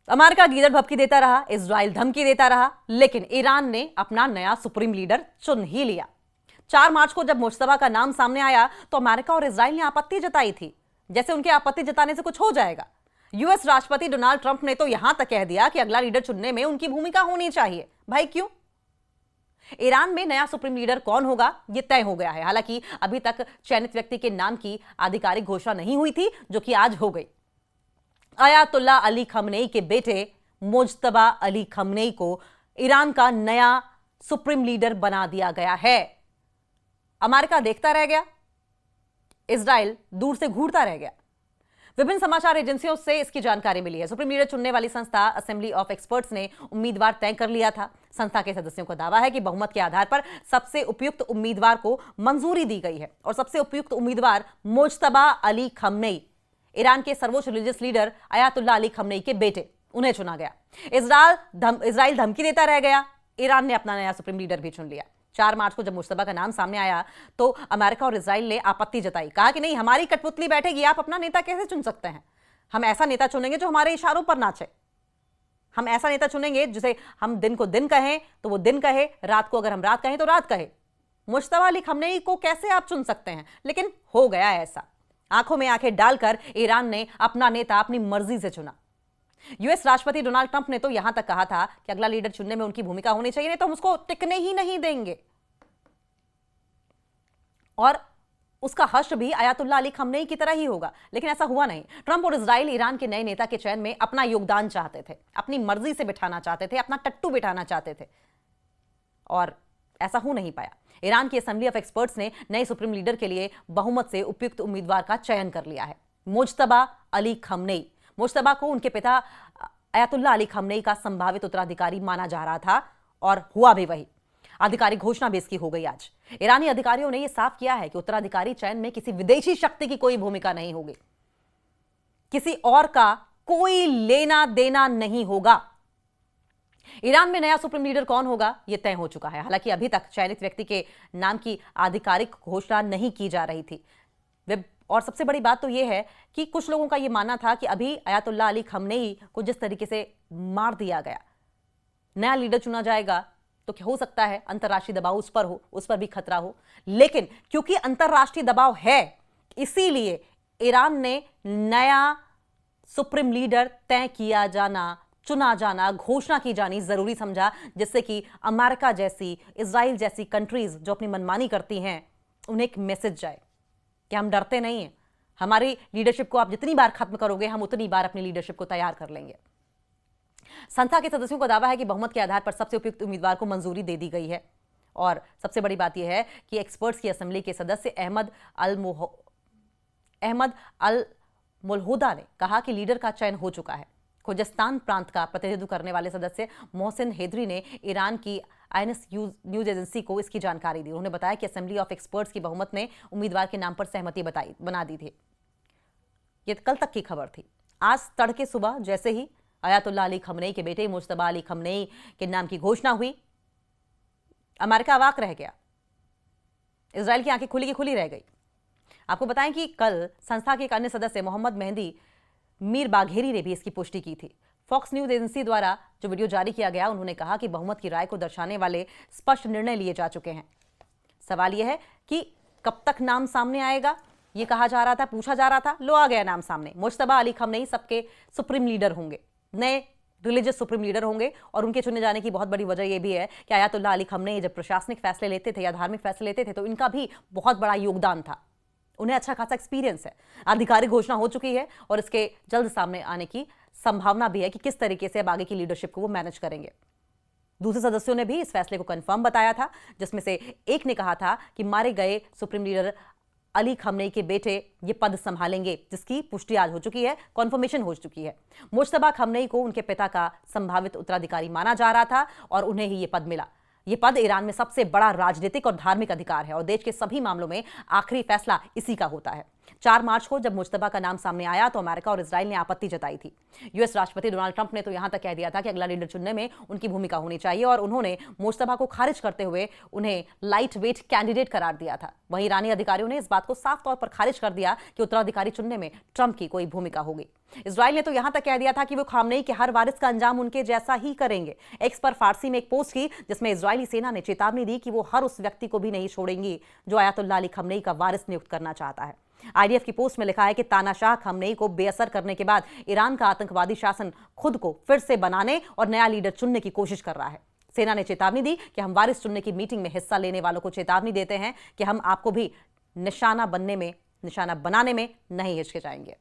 America गीदड़ भभकी देता रहा, इजराइल धमकी देता रहा, लेकिन ईरान ने अपना नया सुप्रीम लीडर चुन ही लिया। 4 मार्च को जब मुश्तबा का नाम सामने आया तो अमेरिका और इजराइल ने आपत्ति जताई थी, जैसे उनके आपत्ति जताने से कुछ हो जाएगा। यूएस राष्ट्रपति डोनाल्ड ट्रंप ने तो यहां तक कह दिया कि अगला लीडर चुनने में उनकी भूमिका होनी चाहिए। भाई क्यों? ईरान में नया सुप्रीम लीडर कौन होगा यह तय हो गया है। हालांकि अभी तक चयनित व्यक्ति के नाम की आधिकारिक घोषणा नहीं हुई थी, जो कि आज हो गई। अयातुल्ला अली खमनेई के बेटे मुज्तबा अली खमनेई को ईरान का नया सुप्रीम लीडर बना दिया गया है। अमेरिका देखता रह गया, इजराइल दूर से घूरता रह गया। विभिन्न समाचार एजेंसियों से इसकी जानकारी मिली है। सुप्रीम लीडर चुनने वाली संस्था असेंबली ऑफ एक्सपर्ट्स ने उम्मीदवार तय कर लिया था। संस्था के सदस्यों का दावा है कि बहुमत के आधार पर सबसे उपयुक्त उम्मीदवार को मंजूरी दी गई है और सबसे उपयुक्त उम्मीदवार मुज्तबा अली खमनेई, ईरान के सर्वोच्च religious leader Ayatollah Ali Khamenei के बेटे, उन्हें चुना गया। इजराइल धमकी देता रह गया, ईरान ने अपना नया सुप्रीम लीडर भी चुन लिया। 4 मार्च को जब मुश्तबा का नाम सामने आया तो अमेरिका और इजराइल ने आपत्ति जताई, कहा कि नहीं, हमारी कठपुतली बैठेगी, आप अपना नेता कैसे चुन सकते हैं? हम ऐसा नेता चुनेंगे जो हमारे इशारों पर नाचे। हम ऐसा नेता चुनेंगे जिसे हम दिन को दिन कहें तो वो दिन कहे, रात को अगर हम रात कहें तो रात कहे। मुज्तबा अली खमनेई को कैसे आप चुन सकते हैं? लेकिन हो गया ऐसा। आंखों में आंखें डालकर ईरान ने अपना नेता अपनी मर्जी से चुना। यूएस राष्ट्रपति डोनाल्ड ट्रंप ने तो यहां तक कहा था कि अगला लीडर चुनने में उनकी भूमिका होनी चाहिए, नहीं तो हम उसको टिकने ही नहीं देंगे। और उसका हश्र भी अयातुल्ला अली खमनेई की तरह ही होगा, लेकिन ऐसा हुआ नहीं। ट्रंप और इजराइल ईरान के नए नेता के चयन में अपना योगदान चाहते थे, अपनी मर्जी से बिठाना चाहते थे, अपना टट्टू बिठाना चाहते थे, और ऐसा हो नहीं पाया। ईरान की असेंबली ऑफ एक्सपर्ट्स ने नए सुप्रीम लीडर के लिए बहुमत से उपयुक्त उम्मीदवार का चयन कर लिया है, मुज्तबा अली खमनेई। मुज्तबा को उनके पिता अयातुल्ला अली खमनेई का संभावित उत्तराधिकारी माना जा रहा था और हुआ भी वही। आधिकारिक घोषणा भी इसकी हो गई आज। ईरानी अधिकारियों ने यह साफ किया है कि उत्तराधिकारी चयन में किसी विदेशी शक्ति की कोई भूमिका नहीं होगी, किसी और का कोई लेना देना नहीं होगा। ईरान में नया सुप्रीम लीडर कौन होगा यह तय हो चुका है। हालांकि अभी तक चयनित व्यक्ति के नाम की आधिकारिक घोषणा नहीं की जा रही थी। और सबसे बड़ी बात तो यह है कि कुछ लोगों का यह मानना था कि अभी अयातुल्ला अली खमनेई को जिस तरीके से मार दिया गया, नया लीडर चुना जाएगा तो क्या हो सकता है अंतर्राष्ट्रीय दबाव उस पर हो, उस पर भी खतरा हो। लेकिन क्योंकि अंतर्राष्ट्रीय दबाव है, इसीलिए ईरान ने नया सुप्रीम लीडर तय किया जाना, चुना जाना, घोषणा की जानी जरूरी समझा, जिससे कि अमेरिका जैसी, इजराइल जैसी कंट्रीज जो अपनी मनमानी करती हैं, उन्हें एक मैसेज जाए कि हम डरते नहीं हैं, हमारी लीडरशिप को आप जितनी बार खत्म करोगे, हम उतनी बार अपनी लीडरशिप को तैयार कर लेंगे। संस्था के सदस्यों का दावा है कि बहुमत के आधार पर सबसे उपयुक्त उम्मीदवार को मंजूरी दे दी गई है। और सबसे बड़ी बात यह है कि एक्सपर्ट्स की असेंबली के सदस्य अहमद अल मुल्हुदा ने कहा कि लीडर का चयन हो चुका है। खुजस्तान प्रांत का प्रतिनिधित्व करने वाले सदस्य मोहसिन हैदरी ने ईरान की आईएनएस न्यूज एजेंसी को इसकी जानकारी दी। उन्होंने बताया कि असेंबली ऑफ एक्सपर्ट्स की बहुमत ने उम्मीदवार के नाम पर सहमति बना दी थी। ये कल तक की खबर थी। आज तड़के सुबह जैसे ही अयातुल्ला अली खमनेई के बेटे मुज्तबा अली खमनेई के नाम की घोषणा हुई, अमेरिका अवाक रह गया, इजराइल की आंखें खुली की खुली रह गई। आपको बताएं कि कल संस्था के एक अन्य सदस्य मोहम्मद मेहदी मीर बाघेरी ने भी इसकी पुष्टि की थी। फॉक्स न्यूज एजेंसी द्वारा जो वीडियो जारी किया गया, उन्होंने कहा कि बहुमत की राय को दर्शाने वाले स्पष्ट निर्णय लिए जा चुके हैं। सवाल यह है कि कब तक नाम सामने आएगा, यह कहा जा रहा था, पूछा जा रहा था, लो आ गया नाम सामने। मुज्तबा अली खमनेई सबके सुप्रीम लीडर होंगे, नए रिलीजियस सुप्रीम लीडर होंगे। और उनके चुने जाने की बहुत बड़ी वजह यह भी है कि अयातुल्ला अली खमनेई जब प्रशासनिक फैसले लेते थे या धार्मिक फैसले लेते थे तो इनका भी बहुत बड़ा योगदान था, उन्हें अच्छा खासा एक्सपीरियंस है। आधिकारिक घोषणा हो चुकी है और इसके जल्द सामने आने की संभावना भी है कि किस तरीके से अब आगे की लीडरशिप को वो मैनेज करेंगे। दूसरे सदस्यों ने भी इस फैसले को कंफर्म बताया था, जिसमें से एक ने कहा था कि मारे गए सुप्रीम लीडर अली खमनेई के बेटे ये पद संभालेंगे, जिसकी पुष्टि आज हो चुकी है, कॉन्फर्मेशन हो चुकी है। मुज्तबा खमनेई को उनके पिता का संभावित उत्तराधिकारी माना जा रहा था और उन्हें ही ये पद मिला। यह पद ईरान में सबसे बड़ा राजनीतिक और धार्मिक अधिकार है और देश के सभी मामलों में आखिरी फैसला इसी का होता है। 4 मार्च को जब मुश्तबा का नाम सामने आया तो अमेरिका और इजराइल ने आपत्ति जताई थी। यूएस राष्ट्रपति डोनाल्ड ट्रंप ने तो यहां तक कह दिया था कि अगला लीडर चुनने में उनकी भूमिका होनी चाहिए और उन्होंने मुश्तबा को खारिज करते हुए उन्हें लाइट वेट कैंडिडेट करार दिया था। वहीं ईरानी अधिकारियों ने इस बात को साफ तौर पर खारिज कर दिया कि उत्तराधिकारी चुनने में ट्रंप की कोई भूमिका होगी। इजराइल ने तो यहां तक कह दिया था कि वो खामनेई के हर वारिस का अंजाम उनके जैसा ही करेंगे। एक्स पर फारसी में एक पोस्ट की जिसमें इजरायली सेना ने चेतावनी दी कि वो हर उस व्यक्ति को भी नहीं छोड़ेंगी जो आयतुल्लाह अली खमनेई का वारिस नियुक्त करना चाहता है। आईडीएफ की पोस्ट में लिखा है कि तानाशाह खमनेई को बेअसर करने के बाद ईरान का आतंकवादी शासन खुद को फिर से बनाने और नया लीडर चुनने की कोशिश कर रहा है। सेना ने चेतावनी दी कि हम वारिस चुनने की मीटिंग में हिस्सा लेने वालों को चेतावनी देते हैं कि हम आपको भी निशाना बनाने में नहीं हिचकिचाएंगे।